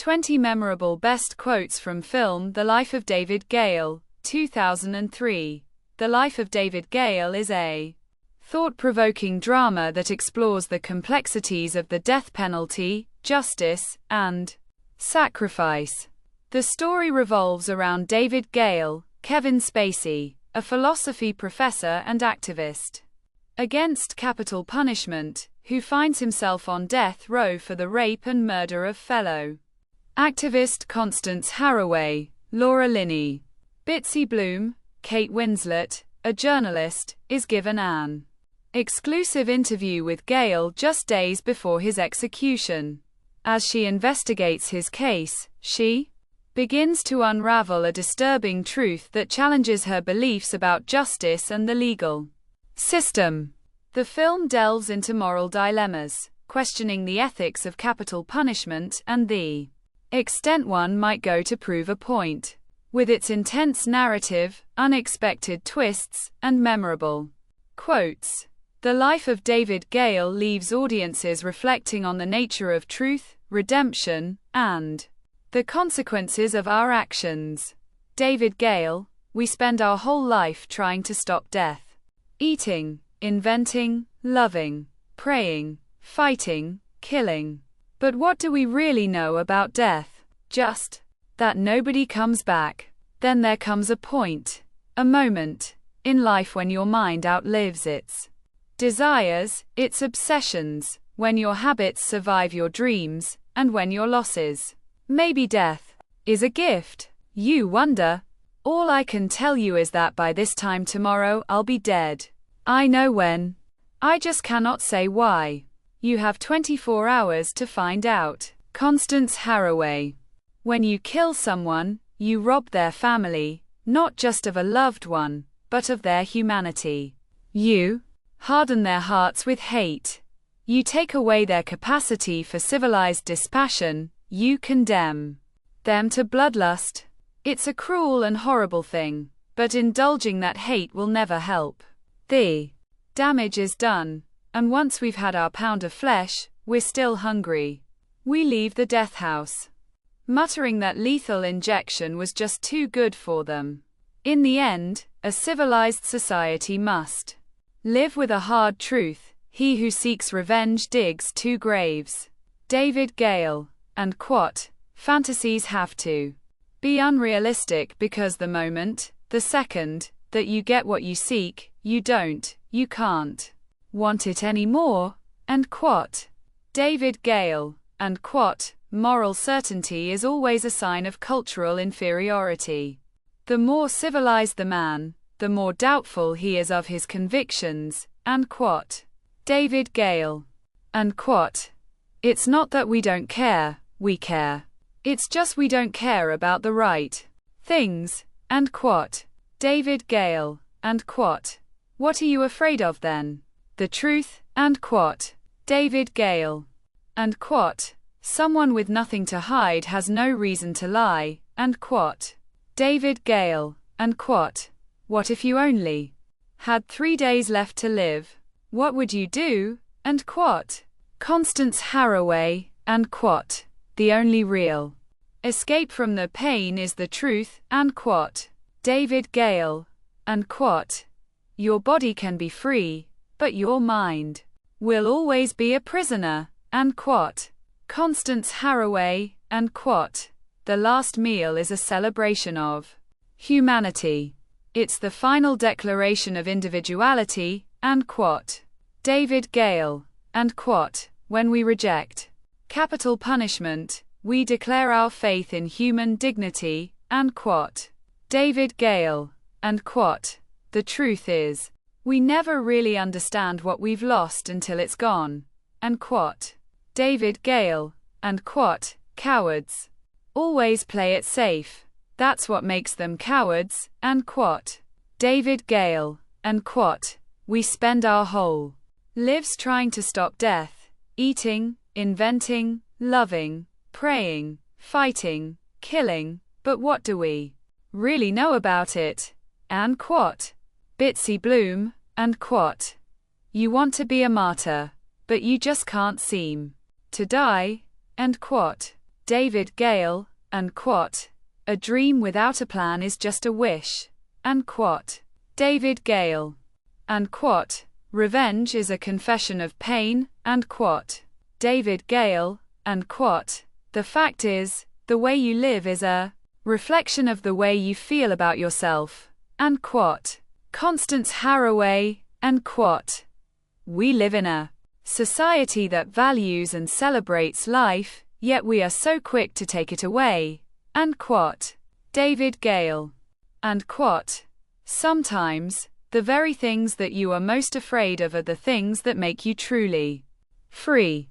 20 memorable best quotes from film The Life of David Gale, 2003. The Life of David Gale is a thought-provoking drama that explores the complexities of the death penalty, justice, and sacrifice. The story revolves around David Gale, Kevin Spacey, a philosophy professor and activist against capital punishment, who finds himself on death row for the rape and murder of fellow activist Constance Haraway, Laura Linney. Bitsy Bloom, Kate Winslet, a journalist, is given an exclusive interview with Gale just days before his execution. As she investigates his case, she begins to unravel a disturbing truth that challenges her beliefs about justice and the legal system. The film delves into moral dilemmas, questioning the ethics of capital punishment and the extent one might go to prove a point. With its intense narrative, unexpected twists, and memorable quotes, The Life of David Gale leaves audiences reflecting on the nature of truth, redemption, and the consequences of our actions. David Gale: we spend our whole life trying to stop death. Eating, inventing, loving, praying, fighting, killing. But what do we really know about death? Just that nobody comes back. Then there comes a point, a moment, in life when your mind outlives its desires, its obsessions, when your habits survive your dreams, and when your losses. Maybe death is a gift. You wonder. All I can tell you is that by this time tomorrow I'll be dead. I know when. I just cannot say why. You have 24 hours to find out. Constance Haraway. When you kill someone, you rob their family, not just of a loved one, but of their humanity. You harden their hearts with hate. You take away their capacity for civilized dispassion. You condemn them to bloodlust. It's a cruel and horrible thing, but indulging that hate will never help. The damage is done, and once we've had our pound of flesh, we're still hungry. We leave the death house, muttering that lethal injection was just too good for them. In the end, a civilized society must live with a hard truth: he who seeks revenge digs two graves. David Gale. And quote, fantasies have to be unrealistic because the moment, the second, that you get what you seek, you can't want it anymore. And quote. David Gale. And quote, moral certainty is always a sign of cultural inferiority. The more civilized the man, the more doubtful he is of his convictions. And quote. David Gale. And quote. It's not that we don't care, we care. It's just we don't care about the right things. And quote. David Gale. And quote. What are you afraid of then? The truth. And quote. David Gale. And quote. Someone with nothing to hide has no reason to lie. And quote. David Gale. And quote. What if you only had 3 days left to live? What would you do? And quote. Constance Haraway. And quote. The only real escape from the pain is the truth. And quote. David Gale. And quote. Your body can be free, but your mind will always be a prisoner. And quote. Constance Haraway. And quote. The last meal is a celebration of humanity. It's the final declaration of individuality. And quote. David Gale. And quote. When we reject capital punishment, we declare our faith in human dignity. And quote. David Gale. And quote. The truth is, we never really understand what we've lost until it's gone. And quote. David Gale. And quote. Cowards always play it safe. That's what makes them cowards. And quote. David Gale. And quote. We spend our whole lives trying to stop death. Eating, inventing, loving, praying, fighting, killing, but what do we really know about it? And quote. Bitsy Bloom. And quote. You want to be a martyr, but you just can't seem to die. And quote. David Gale, unquote. A dream without a plan is just a wish, unquote. David Gale, unquote. Revenge is a confession of pain, unquote. David Gale, unquote. The fact is, the way you live is a reflection of the way you feel about yourself, unquote. Constance Haraway, unquote. We live in a society that values and celebrates life, yet we are so quick to take it away, unquote. David Gale, unquote. Sometimes, the very things that you are most afraid of are the things that make you truly free.